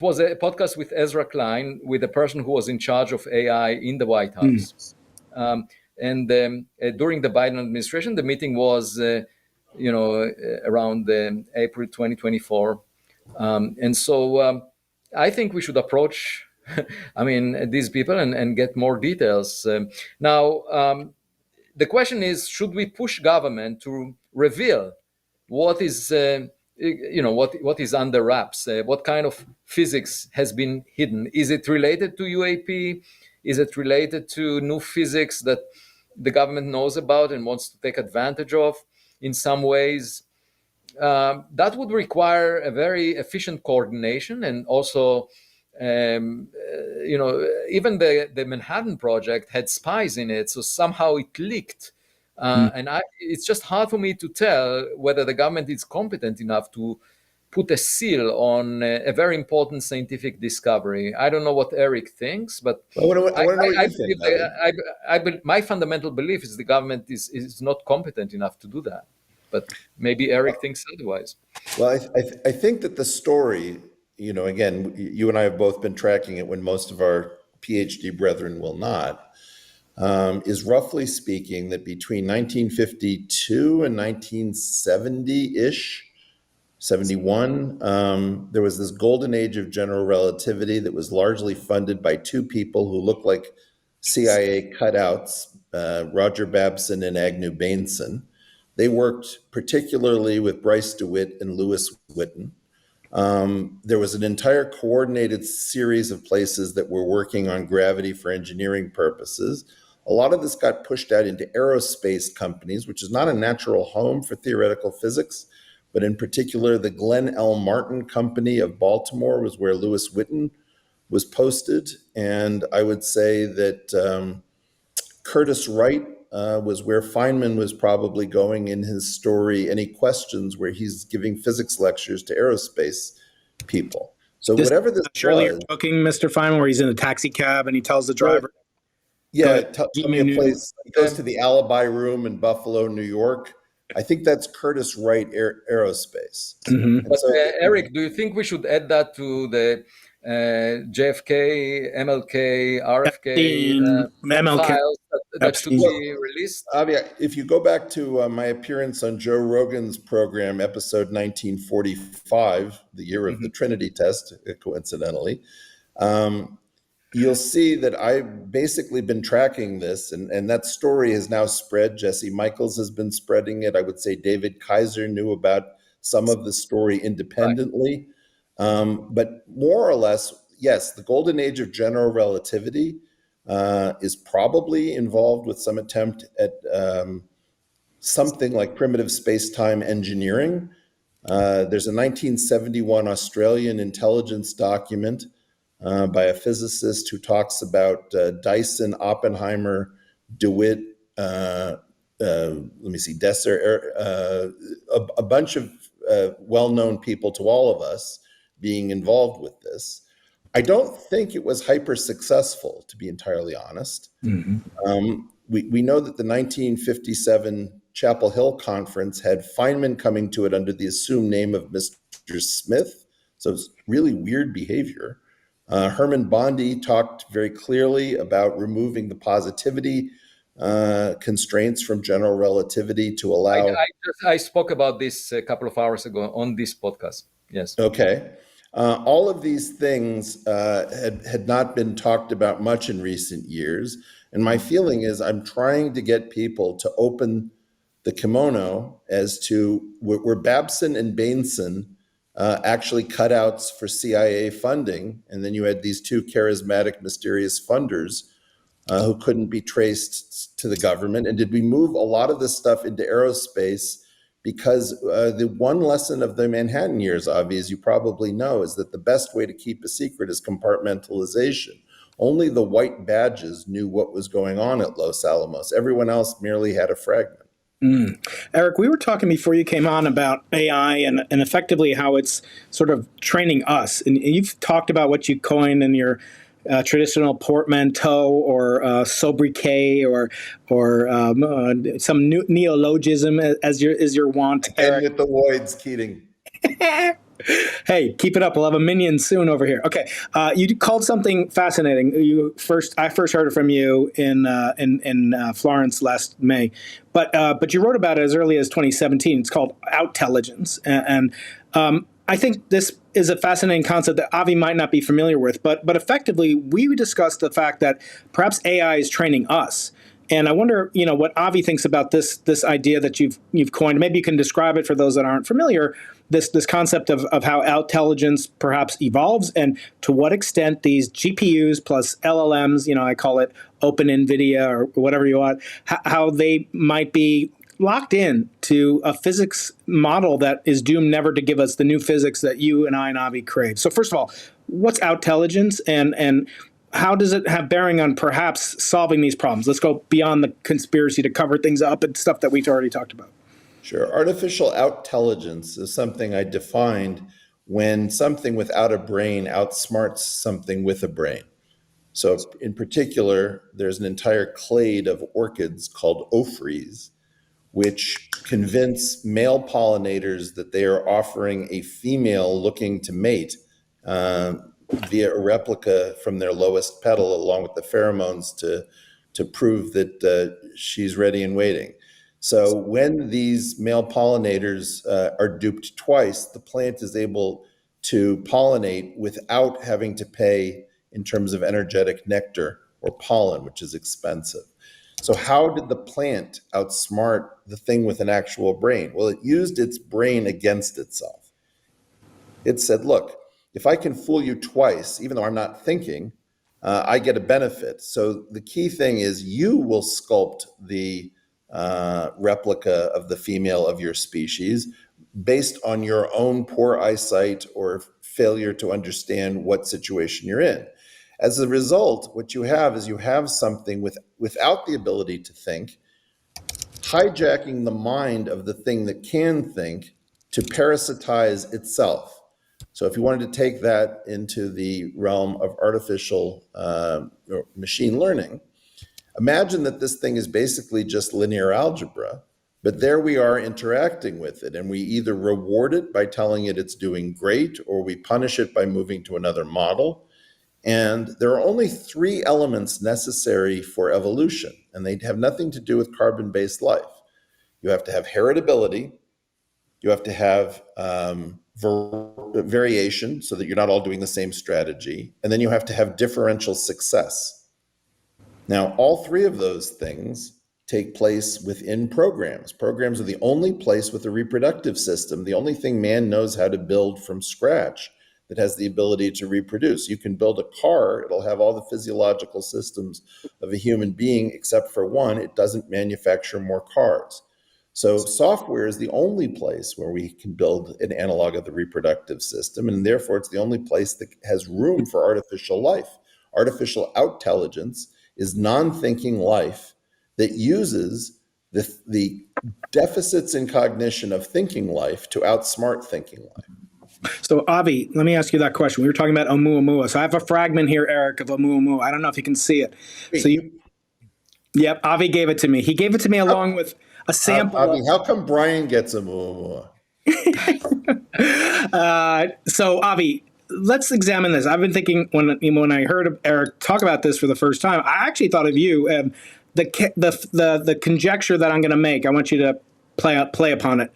was a podcast with Ezra Klein, with the person who was in charge of AI in the White House. And during the Biden administration, the meeting was, around April 2024. And so I think we should approach, these people and get more details. Now, the question is, should we push government to reveal what is, what is under wraps? What kind of physics has been hidden? Is it related to UAP? Is it related to new physics that the government knows about and wants to take advantage of in some ways? That would require a very efficient coordination, and also, even the Manhattan Project had spies in it, so somehow it leaked. And it's just hard for me to tell whether the government is competent enough to put a seal on a very important scientific discovery. I don't know what Eric thinks, but my fundamental belief is the government is not competent enough to do that. But maybe Eric thinks otherwise. Well, I think that the story, again, you and I have both been tracking it when most of our PhD brethren will not, is roughly speaking that between 1952 and 1970-ish, 71, there was this golden age of general relativity that was largely funded by two people who looked like CIA cutouts, Roger Babson and Agnew Bainson. They worked particularly with Bryce DeWitt and Lewis Witten. There was an entire coordinated series of places that were working on gravity for engineering purposes. A lot of this got pushed out into aerospace companies, which is not a natural home for theoretical physics, but in particular, the Glenn L. Martin Company of Baltimore was where Lewis Witten was posted. And I would say that Curtis Wright was where Feynman was probably going in his story, Any Questions, where he's giving physics lectures to aerospace people. So whatever this surely you're joking, Mr. Feynman, where he's in a taxi cab and he tells the driver. Yeah, tell me a place. He goes to the Alibi Room in Buffalo, New York. I think that's Curtis Wright Aerospace. But Eric, do you think we should add that to the JFK, MLK, RFK files that should be released? If you go back to my appearance on Joe Rogan's program, episode 1945, the year of the Trinity test, coincidentally, you'll see that I've basically been tracking this, and that story has now spread. Jesse Michaels has been spreading it. I would say David Kaiser knew about some of the story independently. Right. But more or less, yes, the golden age of general relativity is probably involved with some attempt at something like primitive space-time engineering. There's a 1971 Australian intelligence document by a physicist who talks about Dyson, Oppenheimer, DeWitt, Desser, a bunch of well-known people to all of us being involved with this. I don't think it was hyper successful, to be entirely honest. We know that the 1957 Chapel Hill conference had Feynman coming to it under the assumed name of Mr. Smith. So it's really weird behavior. Herman Bondi talked very clearly about removing the positivity constraints from general relativity to allow... I spoke about this a couple of hours ago on this podcast. Yes. Okay. All of these things had not been talked about much in recent years. And my feeling is I'm trying to get people to open the kimono as to were Babson and Bainson actually cutouts for CIA funding. And then you had these two charismatic, mysterious funders who couldn't be traced to the government. And did we move a lot of this stuff into aerospace? Because the one lesson of the Manhattan years, Avi, as you probably know, is that the best way to keep a secret is compartmentalization. Only the white badges knew what was going on at Los Alamos. Everyone else merely had a fragment. Eric, we were talking before you came on about AI and effectively how it's sort of training us. And you've talked about what you coined in your traditional portmanteau or sobriquet or some neologism as your want. And with the Lloyds, Keating. Hey, keep it up. We'll have a minion soon over here. Okay, you called something fascinating. I first heard it from you in Florence last May, but you wrote about it as early as 2017. It's called outintelligence, and I think this is a fascinating concept that Avi might not be familiar with. But effectively, we discussed the fact that perhaps AI is training us. And I wonder, what Avi thinks about this idea that you've coined. Maybe you can describe it for those that aren't familiar. This concept of how intelligence perhaps evolves, and to what extent these GPUs plus LLMs, I call it open NVIDIA or whatever you want, how they might be locked in to a physics model that is doomed never to give us the new physics that you and I and Avi crave. So first of all, what's outintelligence, and how does it have bearing on perhaps solving these problems? Let's go beyond the conspiracy to cover things up and stuff that we've already talked about. Sure. Artificial outintelligence is something I defined when something without a brain outsmarts something with a brain. So in particular, there's an entire clade of orchids called ophrys, which convince male pollinators that they are offering a female looking to mate via a replica from their lowest petal, along with the pheromones to prove that she's ready and waiting. So when these male pollinators are duped twice, the plant is able to pollinate without having to pay in terms of energetic nectar or pollen, which is expensive. So how did the plant outsmart the thing with an actual brain? Well, it used its brain against itself. It said, look, if I can fool you twice, even though I'm not thinking, I get a benefit. So the key thing is you will sculpt the replica of the female of your species based on your own poor eyesight or failure to understand what situation you're in. As a result, what you have is you have something without the ability to think, hijacking the mind of the thing that can think to parasitize itself. So if you wanted to take that into the realm of artificial machine learning, imagine that this thing is basically just linear algebra, but there we are interacting with it, and we either reward it by telling it it's doing great, or we punish it by moving to another model. And there are only three elements necessary for evolution, and they have nothing to do with carbon-based life. You have to have heritability, you have to have variation so that you're not all doing the same strategy, and then you have to have differential success. Now, all three of those things take place within programs. Programs are the only place with a reproductive system, the only thing man knows how to build from scratch that has the ability to reproduce. You can build a car, it'll have all the physiological systems of a human being, except for one, it doesn't manufacture more cars. So software is the only place where we can build an analog of the reproductive system, and therefore it's the only place that has room for artificial life. Artificial outintelligence is non-thinking life that uses the deficits in cognition of thinking life to outsmart thinking life. So, Avi, let me ask you that question. We were talking about Oumuamua. So I have a fragment here, Eric, of Oumuamua. I don't know if you can see it. So yep, Avi gave it to me. He gave it to me along with a sample. Avi, how come Brian gets a Oumuamua? So, Avi, let's examine this. I've been thinking when I heard Eric talk about this for the first time, I actually thought of you. The conjecture that I'm going to make, I want you to play upon it.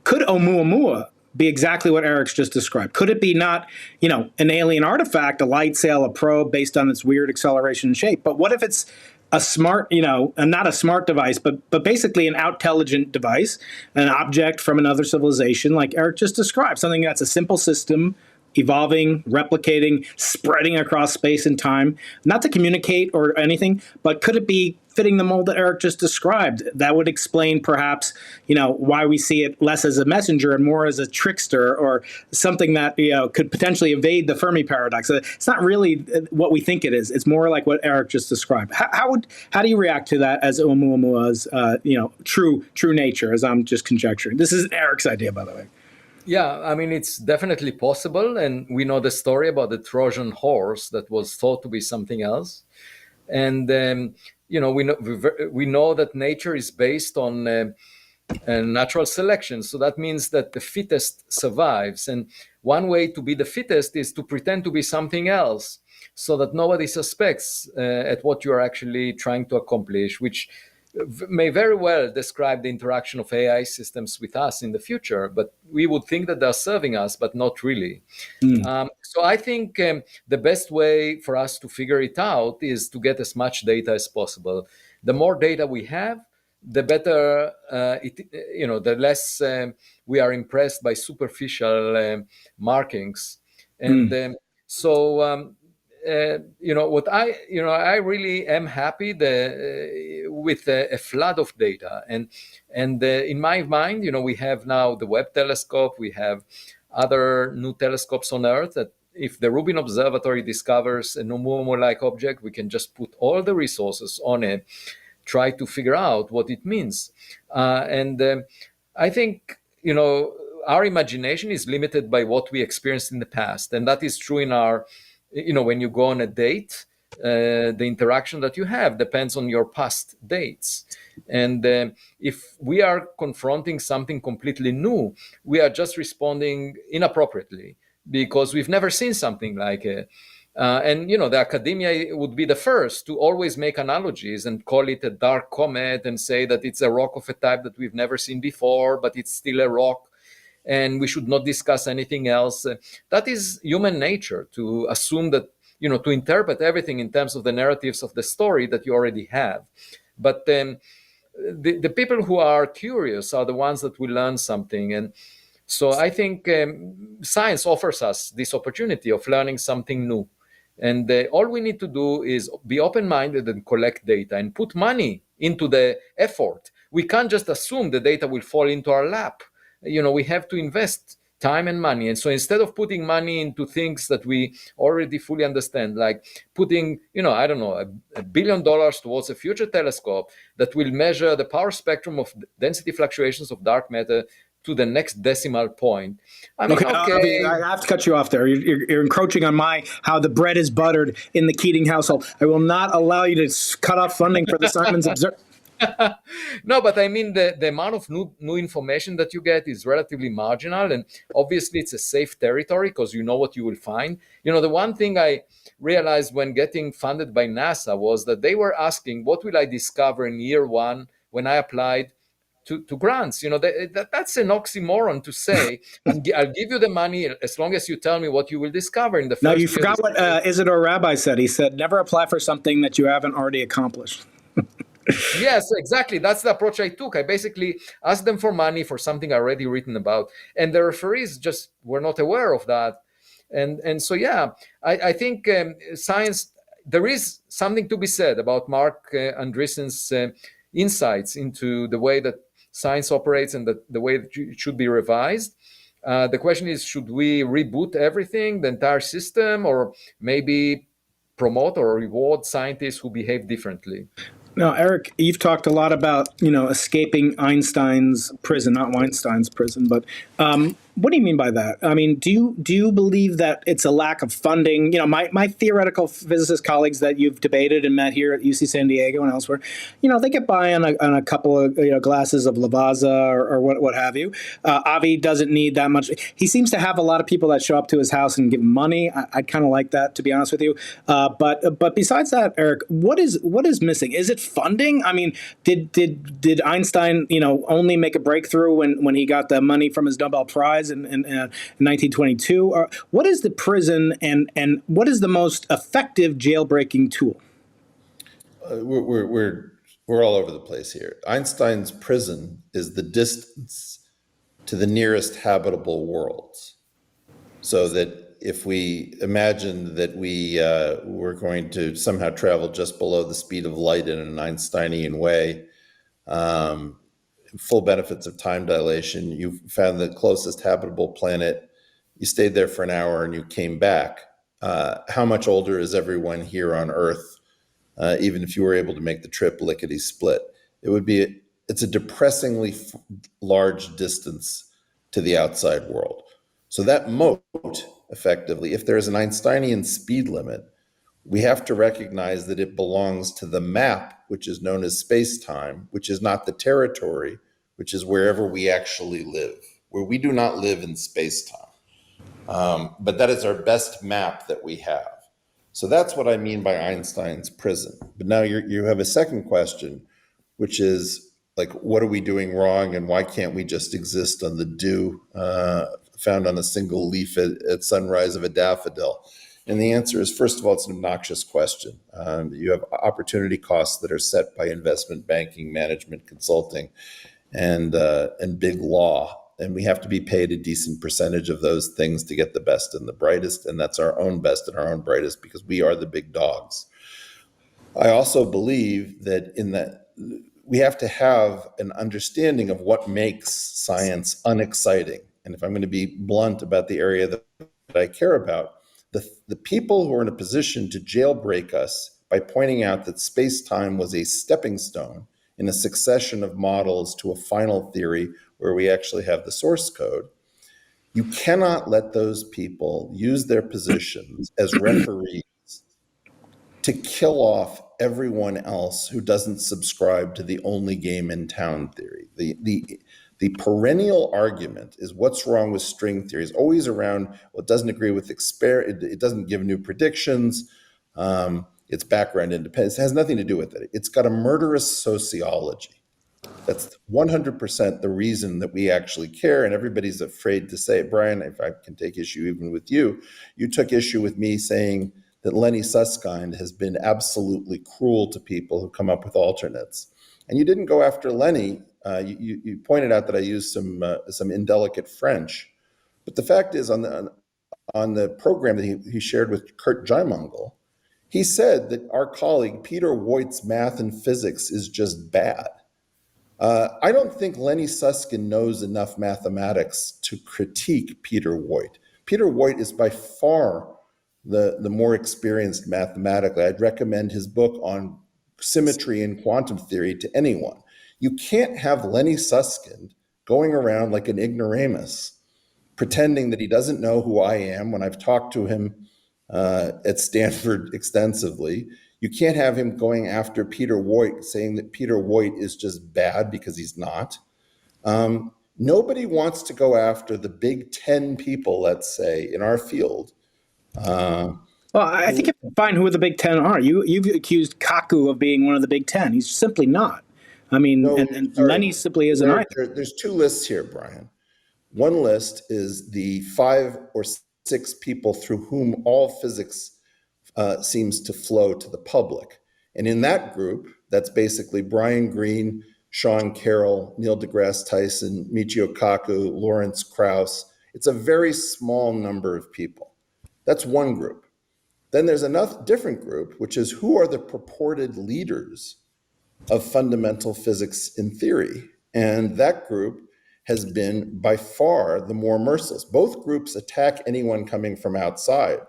Could Oumuamua be exactly what Eric's just described? Could it be not, an alien artifact, a light sail, a probe based on its weird acceleration and shape? But what if it's a smart, not a smart device, but basically an outintelligent device, an object from another civilization, like Eric just described, something that's a simple system, evolving, replicating, spreading across space and time, not to communicate or anything, but could it be fitting the mold that Eric just described? That would explain perhaps, why we see it less as a messenger and more as a trickster, or something that, could potentially evade the Fermi paradox. So it's not really what we think it is. It's more like what Eric just described. How do you react to that as Oumuamua's, true nature, as I'm just conjecturing? This is Eric's idea, by the way. Yeah, I mean, it's definitely possible. And we know the story about the Trojan horse that was thought to be something else. And, we know that nature is based on natural selection. So that means that the fittest survives. And one way to be the fittest is to pretend to be something else so that nobody suspects at what you are actually trying to accomplish, which may very well describe the interaction of AI systems with us in the future. But we would think that they're serving us, but not really. So I think the best way for us to figure it out is to get as much data as possible. The more data we have, the better the less we are impressed by superficial markings. And what I really am happy with a flood of data. And in my mind, we have now the Webb telescope, we have other new telescopes on Earth that if the Rubin Observatory discovers a Oumuamua-like object, we can just put all the resources on it, try to figure out what it means. And I think, our imagination is limited by what we experienced in the past. And that is true in our, when you go on a date, the interaction that you have depends on your past dates. And if we are confronting something completely new, we are just responding inappropriately because we've never seen something like it. And the academia would be the first to always make analogies and call it a dark comet and say that it's a rock of a type that we've never seen before, but it's still a rock and we should not discuss anything else. That is human nature, to assume that, to interpret everything in terms of the narratives of the story that you already have. But the people who are curious are the ones that will learn something. And so I think science offers us this opportunity of learning something new. And all we need to do is be open-minded and collect data and put money into the effort. We can't just assume the data will fall into our lap. We have to invest time and money. And so instead of putting money into things that we already fully understand, like putting, $1 billion towards a future telescope that will measure the power spectrum of density fluctuations of dark matter to the next decimal point. I mean, okay. I have to cut you off there. You're encroaching on how the bread is buttered in the Keating household. I will not allow you to cut off funding for the Simons Observer. No, but I mean, the amount of new information that you get is relatively marginal. And obviously, it's a safe territory because you know what you will find. The one thing I realized when getting funded by NASA was that they were asking, what will I discover in year one when I applied to grants? That's an oxymoron to say, I'll give you the money as long as you tell me what you will discover in the first year. Now, you forgot what Isidore Rabbi said. He said, never apply for something that you haven't already accomplished. Yes, exactly. That's the approach I took. I basically asked them for money for something I already written about. And the referees just were not aware of that. And so, yeah, I think science, there is something to be said about Mark Andreessen's insights into the way that science operates and the way that it should be revised. The question is, should we reboot everything, the entire system, or maybe promote or reward scientists who behave differently? Now, Eric, you've talked a lot about, escaping Einstein's prison, not Weinstein's prison, but what do you mean by that? I mean, do you believe that it's a lack of funding? My theoretical physicist colleagues that you've debated and met here at UC San Diego and elsewhere, they get by on a couple of glasses of Lavazza or what have you. Avi doesn't need that much. He seems to have a lot of people that show up to his house and give him money. I'd kind of like that, to be honest with you. But besides that, Eric, what is missing? Is it funding? I mean, did Einstein, only make a breakthrough when he got the money from his Nobel Prize in 1922? Or what is the prison, and what is the most effective jailbreaking tool? We're all over the place here. Einstein's prison is the distance to the nearest habitable worlds. So that if we imagine that we were going to somehow travel just below the speed of light in an Einsteinian way, full benefits of time dilation, you found the closest habitable planet, you stayed there for an hour and you came back. How much older is everyone here on Earth, even if you were able to make the trip lickety split? It's a depressingly large distance to the outside world. So that moat, effectively, if there's an Einsteinian speed limit, we have to recognize that it belongs to the map, which is known as space-time, which is not the territory, which which is wherever we actually live, where we do not live in space-time. But that is our best map that we have. So that's what I mean by Einstein's prison. But now you have a second question, which is like, what are we doing wrong, and why can't we just exist on the dew found on a single leaf at sunrise of a daffodil? And the answer is, first of all, it's an obnoxious question. You have opportunity costs that are set by investment banking, management consulting, and big law. And we have to be paid a decent percentage of those things to get the best and the brightest. And that's our own best and our own brightest, because we are the big dogs. I also believe that we have to have an understanding of what makes science unexciting. And if I'm going to be blunt about the area that I care about, the people who are in a position to jailbreak us by pointing out that space-time was a stepping stone in a succession of models to a final theory where we actually have the source code, you cannot let those people use their positions as referees to kill off everyone else who doesn't subscribe to the only game in town theory. The perennial argument is, what's wrong with string theory? Is always around, well, it doesn't agree with it doesn't give new predictions, it's background independence. It has nothing to do with it. It's got a murderous sociology. That's 100% the reason that we actually care, and everybody's afraid to say it. Brian, if I can take issue even with you, you took issue with me saying that Lenny Susskind has been absolutely cruel to people who come up with alternates. And you didn't go after Lenny. You pointed out that I used some indelicate French. But the fact is, on the program that he shared with Kurt Jaimungal, he said that our colleague Peter Woit's math and physics is just bad. I don't think Lenny Susskind knows enough mathematics to critique Peter Woit. Peter Woit is by far the more experienced mathematically. I'd recommend his book on symmetry and quantum theory to anyone. You can't have Lenny Susskind going around like an ignoramus, pretending that he doesn't know who I am when I've talked to him at Stanford extensively. You can't have him going after Peter Woit, saying that Peter Woit is just bad, because he's not. Nobody wants to go after the big 10 people, let's say, in our field. Well, I think you find who the Big Ten are. You've accused Kaku of being one of the Big Ten. He's simply not. I mean, No, and Lenny simply isn't either. There's two lists here, Brian. One list is the 5 or 6 people through whom all physics seems to flow to the public. And in that group, that's basically Brian Greene, Sean Carroll, Neil deGrasse Tyson, Michio Kaku, Lawrence Krauss. It's a very small number of people. That's one group. Then there's another different group, which is, who are the purported leaders of fundamental physics in theory? And that group has been by far the more merciless. Both groups attack anyone coming from outside,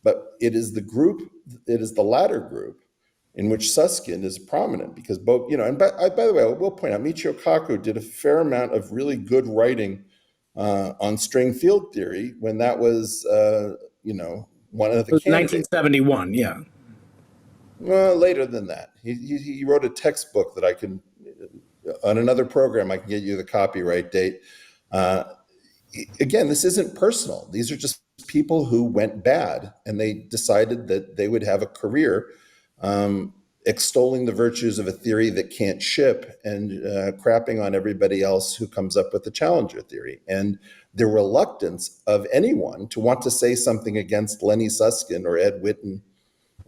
but it is the latter group in which Susskind is prominent, because both, and by the way, I will point out, Michio Kaku did a fair amount of really good writing on string field theory when that was, one of the candidates. 1971, yeah. Well, later than that. He wrote a textbook that I can, on another program, I can get you the copyright date. Again, this isn't personal. These are just people who went bad, and they decided that they would have a career extolling the virtues of a theory that can't ship, and crapping on everybody else who comes up with the challenger theory. And the reluctance of anyone to want to say something against Lenny Susskind or Ed Witten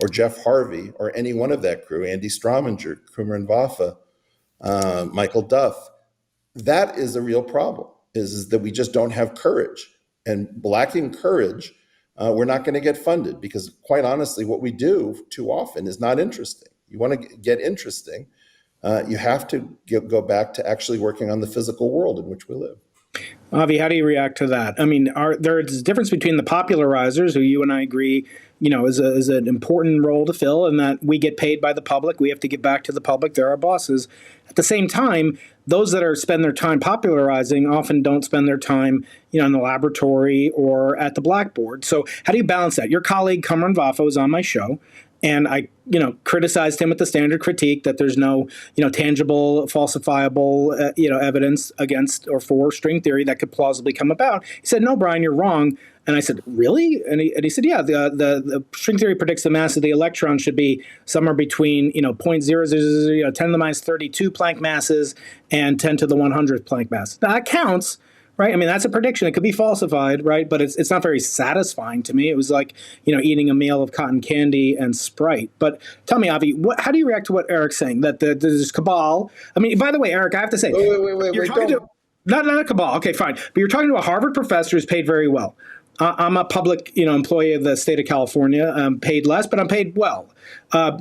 or Jeff Harvey or any one of that crew, Andy Strominger, Kumran Vafa, Michael Duff, that is a real problem, is that we just don't have courage. And lacking courage, we're not going to get funded, because quite honestly, what we do too often is not interesting. You want to get interesting, you have to go back to actually working on the physical world in which we live. Avi, how do you react to that? I mean, there's a difference between the popularizers, who you and I agree, is an important role to fill, and that we get paid by the public. We have to give back to the public. They're our bosses. At the same time, those that spend their time popularizing often don't spend their time, in the laboratory or at the blackboard. So how do you balance that? Your colleague, Kamran Vafa, was on my show, And I, criticized him at the standard critique that there's no, tangible, falsifiable, evidence against or for string theory that could plausibly come about. He said, "No, Brian, you're wrong." And I said, "Really?" And he said, "Yeah, the string theory predicts the mass of the electron should be somewhere between, 0.000, 10 to the minus 32 Planck masses and 10 to the 100th Planck mass. Now, that counts." Right. I mean, that's a prediction. It could be falsified, right? But it's not very satisfying to me. It was like, eating a meal of cotton candy and Sprite. But tell me, Avi, how do you react to what Eric's saying? That there's cabal. I mean, by the way, Eric, I have to say, Wait, don't. Not a cabal. Okay, fine. But you're talking to a Harvard professor who's paid very well. I'm a public, employee of the state of California. I'm paid less, but I'm paid well.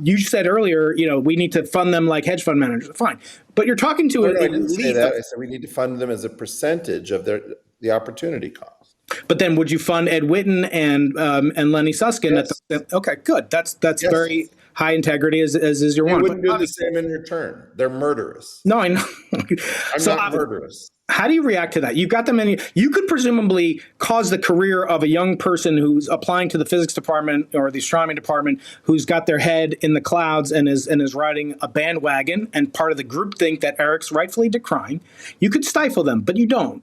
You said earlier, we need to fund them like hedge fund managers. Fine, but you're talking to No, I didn't say that. I said we need to fund them as a percentage of the opportunity cost. But then, would you fund Ed Witten and Lenny Susskind? Yes. Okay, good. That's Yes. very high integrity as is your We one. wouldn't do the same in return. They're murderous. No, I know. I'm not murderous. How do you react to that? You've got them in. You could presumably cause the career of a young person who's applying to the physics department or the astronomy department, who's got their head in the clouds and is riding a bandwagon and part of the groupthink that Eric's rightfully decrying. You could stifle them, but you don't.